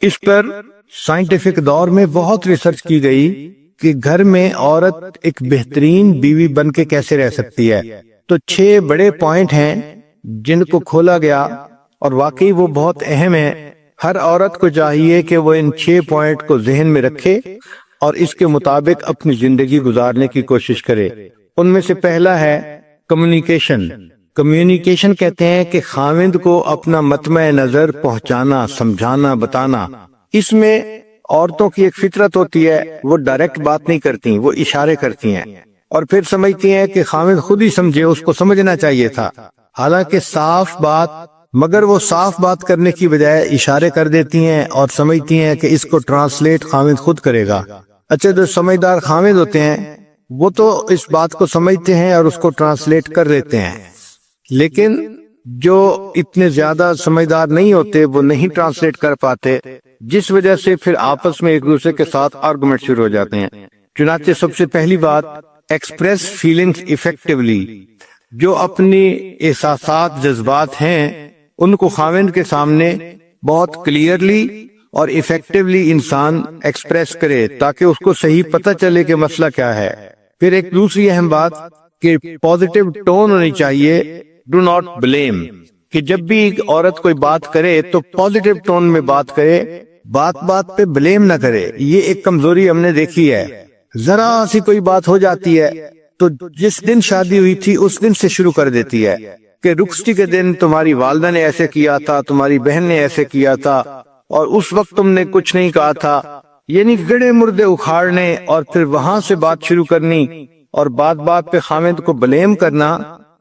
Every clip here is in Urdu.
اس پر سائنٹیفک دور میں بہت ریسرچ کی گئی کہ گھر میں عورت ایک بہترین بیوی بن کے کیسے رہ سکتی ہے۔ تو 6 بڑے پوائنٹ ہیں جن کو کھولا گیا اور واقعی وہ بہت اہم ہے۔ ہر عورت کو چاہیے کہ وہ ان 6 پوائنٹ کو ذہن میں رکھے اور اس کے مطابق اپنی زندگی گزارنے کی کوشش کرے۔ ان میں سے پہلا ہے کمیونیکیشن۔ کمیونیکیشن کہتے ہیں کہ خاوند کو اپنا مطمع نظر پہنچانا، سمجھانا، بتانا۔ اس میں عورتوں کی ایک فطرت ہوتی ہے، وہ ڈائریکٹ بات نہیں کرتی، وہ اشارے کرتی ہیں اور پھر سمجھتی ہیں کہ خاوند خود ہی سمجھے، اس کو سمجھنا چاہیے تھا۔ حالانکہ صاف بات، مگر وہ صاف بات کرنے کی بجائے اشارے کر دیتی ہیں اور سمجھتی ہیں کہ اس کو ٹرانسلیٹ خاوند خود کرے گا۔ اچھا، جو سمجھدار خاوند ہوتے ہیں وہ تو اس بات کو سمجھتے ہیں اور اس کو ٹرانسلیٹ کر دیتے ہیں، لیکن جو اتنے زیادہ سمجھدار نہیں ہوتے وہ نہیں ٹرانسلیٹ کر پاتے، جس وجہ سے پھر آپس میں ایک دوسرے کے ساتھ آرگومنٹ شروع ہو جاتے ہیں۔ چنانچہ سب سے پہلی بات، ایکسپریس فیلنگز ایفیکٹولی۔ جو اپنی احساسات، جذبات ہیں ان کو خاوند کے سامنے بہت کلیئرلی اور ایفیکٹولی انسان ایکسپریس کرے تاکہ اس کو صحیح پتہ چلے کہ مسئلہ کیا ہے۔ پھر ایک دوسری اہم بات کہ پازیٹیو ٹون ہونی چاہیے، ڈو ناٹ بلیم، کہ جب بھی ایک عورت کوئی بات کرے تو پازیٹیو ٹون میں بات کرے، بات بات پہ بلیم نہ کرے۔ یہ ایک کمزوری ہم نے دیکھی ہے، ذرا سی کوئی بات ہو جاتی ہے تو جس دن شادی ہوئی تھی اس دن سے شروع کر دیتی ہے کہ رخصتی کے دن تمہاری والدہ نے ایسے کیا تھا، تمہاری بہن نے ایسے کیا تھا اور اس وقت تم نے کچھ نہیں کہا تھا، یعنی گڑے مردے اکھاڑنے اور پھر وہاں سے بات شروع کرنی اور بات بات پہ خاوند کو بلیم کرنا،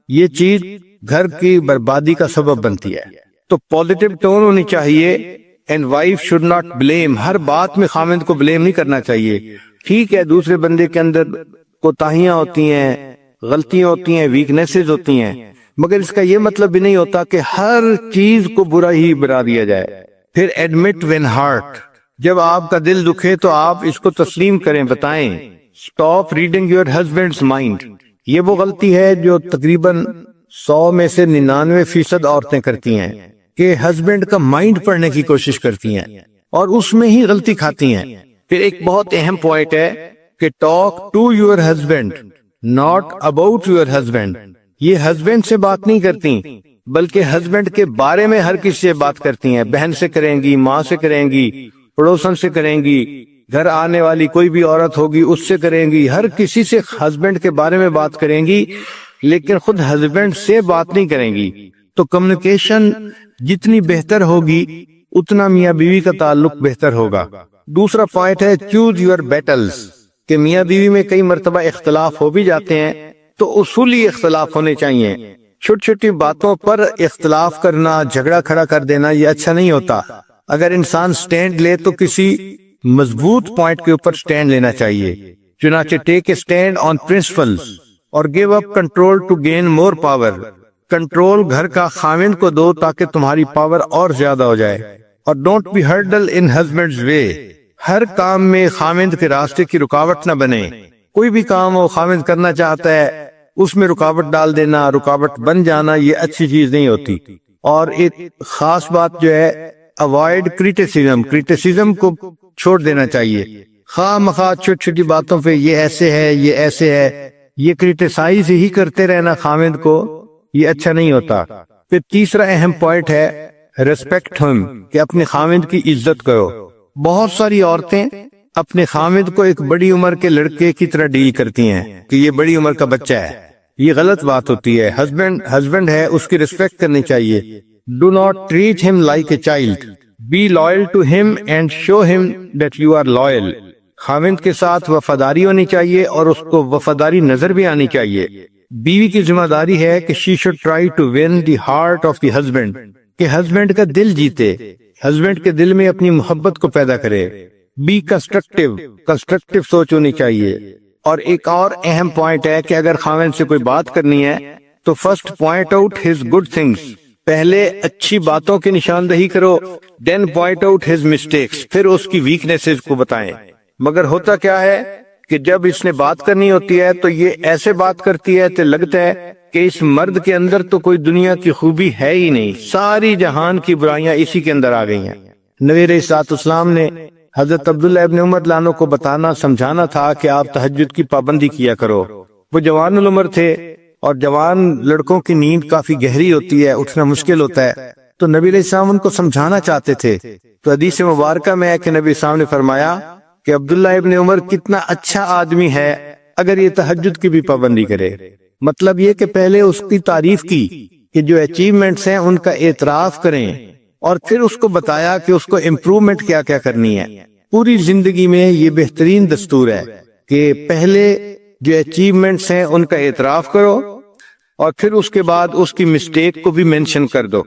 یہ چیز گھر کی بربادی کا سبب بنتی ہے۔ تو پازیٹیو ٹون ہونی چاہیے، and wife should not blame. ہر بات میں خاوند کو بلیم نہیں کرنا چاہیے۔ ٹھیک ہے، دوسرے بندے کے اندر کوتاہیاں ہوتی ہیں، غلطیاں ہوتی ہیں، ویکنیسز ہوتی ہیں، مگر اس کا یہ مطلب بھی نہیں ہوتا کہ ہر چیز کو برا ہی بنا دیا جائے۔ پھر ایڈمٹ وین ہارٹ، جب آپ کا دل دکھے تو آپ اس کو تسلیم کریں، بتائیں۔ Stop reading your husbands mind, یہ وہ غلطی ہے جو تقریباً 100 میں سے 99% عورتیں کرتی ہیں کہ ہسبینڈ کا مائنڈ پڑھنے کی کوشش کرتی ہیں اور اس میں ہی غلطی کھاتی ہیں۔ پھر ایک بہت اہم پوائنٹ ہے کہ talk to your husband not about your husband. یہ ہسبینڈ سے بات نہیں کرتی بلکہ ہسبینڈ کے بارے میں ہر کسی سے بات کرتی ہیں۔ بہن سے کریں گی، ماں سے کریں گی، پڑوسن سے کریں گی، گھر آنے والی کوئی بھی عورت ہوگی اس سے کریں گی، ہر کسی سے ہسبینڈ کے بارے میں بات کریں گی، لیکن خود ہسبینڈ سے بات نہیں کریں گی۔ تو کمیونیکیشن جتنی بہتر ہوگی اتنا میاں بیوی کا تعلق بہتر ہوگا۔ دوسرا پوائنٹ ہے چوز یور بیٹلز، کہ میاں بیوی میں کئی مرتبہ اختلاف ہو بھی جاتے ہیں تو اصولی اختلاف ہونے چاہیے۔ چھوٹی چھوٹی باتوں پر اختلاف کرنا، جھگڑا کھڑا کر دینا، یہ اچھا نہیں ہوتا۔ اگر انسان سٹینڈ لے تو کسی مضبوط پوائنٹ کے اوپر سٹینڈ لینا چاہیے۔ چنانچہ take a stand on principles اور give up control to gain more power. Control گھر کا خاوند کو دو تاکہ تمہاری پاور اور زیادہ ہو جائے۔ اور don't be hurdle in husband's way, ہر کام میں خاوند کے راستے کی رکاوٹ نہ بنے۔ کوئی بھی کام وہ خاوند کرنا چاہتا ہے اس میں رکاوٹ ڈال دینا، رکاوٹ بن جانا، یہ اچھی چیز نہیں ہوتی۔ اور ایک خاص بات جو ہے، اوائڈ کریٹیسزم، کریٹیسزم کو چھوڑ دینا چاہیے۔ خواہ مخواہ چھوٹی چھوٹی باتوں پہ یہ ایسے ہے، یہ ایسے ہے، یہ کریٹیسائز ہی کرتے رہنا خاوند کو، یہ اچھا نہیں ہوتا۔ پھر تیسرا اہم پوائنٹ ہے ریسپیکٹ ہم، کہ اپنے خاوند کی عزت کرو۔ بہت ساری عورتیں اپنے خاوند کو ایک بڑی عمر کے لڑکے کی طرح ڈیل کرتی ہیں کہ یہ بڑی عمر کا بچہ ہے، یہ غلط بات ہوتی ہے۔ ہسبینڈ ہے، اس کی ریسپیکٹ کرنی چاہیے۔ Do not treat them like a child, be loyal to them and show them that you are loyal. خاوند کے ساتھ وفاداری ہونی چاہیے اور اس کو وفاداری نظر بھی آنی چاہیے۔ بیوی کی ذمہ داری ہے کہ she should try to win the heart of the husband، کہ ہسبینڈ کا دل جیتے، ہسبینڈ کے دل میں اپنی محبت کو پیدا کرے۔ بی کنسٹرکٹیو سوچ ہونی چاہیے۔ اور ایک اور اہم پوائنٹ ہے کہ اگر خاوند سے کوئی بات کرنی ہے تو first point out his good things, پہلے اچھی باتوں کی نشاندہی کرو، دین پوائنٹ آؤٹ ہز مسٹیکس، پھر اس کی ویکنیسز کو بتائیں۔ مگر ہوتا کیا ہے کہ جب اس نے بات کرنی ہوتی ہے تو یہ ایسے بات کرتی ہے تو لگتا ہے کہ اس مرد کے اندر تو کوئی دنیا کی خوبی ہے ہی نہیں، ساری جہان کی برائیاں اسی کے اندر آ گئی ہیں۔ نبی علیہ الصلوۃ والسلام نے حضرت عبداللہ ابن عمر لانو کو بتانا سمجھانا تھا کہ آپ تہجد کی پابندی کیا کرو۔ وہ جوان العمر تھے اور جوان لڑکوں کی نیند کافی گہری ہوتی ہے، اٹھنا مشکل ہوتا ہے، تو نبی علیہ السلام ان کو سمجھانا چاہتے تھے۔ تو حدیث مبارکہ میں ہے کہ نبی السلام نے فرمایا کہ عبداللہ ابن عمر کتنا اچھا آدمی ہے اگر یہ تہجد کی بھی پابندی کرے۔ مطلب یہ کہ پہلے اس کی تعریف کی کہ جو اچیومنٹس ہیں ان کا اعتراف کریں، اور پھر اس کو بتایا کہ اس کو امپروومنٹ کیا کیا کرنی ہے۔ پوری زندگی میں یہ بہترین دستور ہے کہ پہلے جو اچیومنٹس ہیں ان کا اعتراف کرو، اور پھر اس کے بعد اس کی مسٹیک کو بھی مینشن کر دو۔